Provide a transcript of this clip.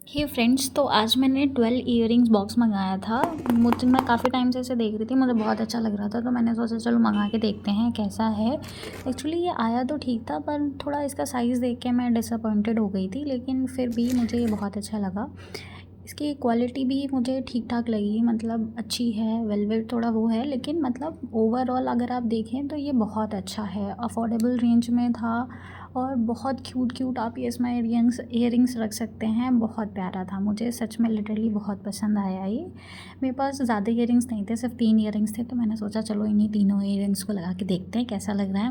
हे friends, तो आज मैंने 12 इयररिंग्स बॉक्स मंगाया था। मुझे मैं काफ़ी टाइम से इसे देख रही थी, मुझे बहुत अच्छा लग रहा था, तो मैंने सोचा चलो मंगा के देखते हैं कैसा है। एक्चुअली ये आया तो ठीक था, पर थोड़ा इसका साइज़ देख के मैं डिसअपॉइंटेड हो गई थी, लेकिन फिर भी मुझे ये बहुत अच्छा लगा। इसकी क्वालिटी भी मुझे ठीक ठाक लगी, मतलब अच्छी है। वेलवेट थोड़ा वो है, लेकिन मतलब ओवरऑल अगर आप देखें तो ये बहुत अच्छा है। अफोर्डेबल रेंज में था और बहुत क्यूट क्यूट आप ये इसमें ईयरिंग्स रख सकते हैं। बहुत प्यारा था, मुझे सच में लिटरली बहुत पसंद आया ये। मेरे पास ज़्यादा ईयरिंग्स नहीं थे, सिर्फ 3 ईयरिंग्स थे, तो मैंने सोचा चलो इन्हीं तीनों ईयरिंग्स को लगा के देखते हैं कैसा लग रहा है।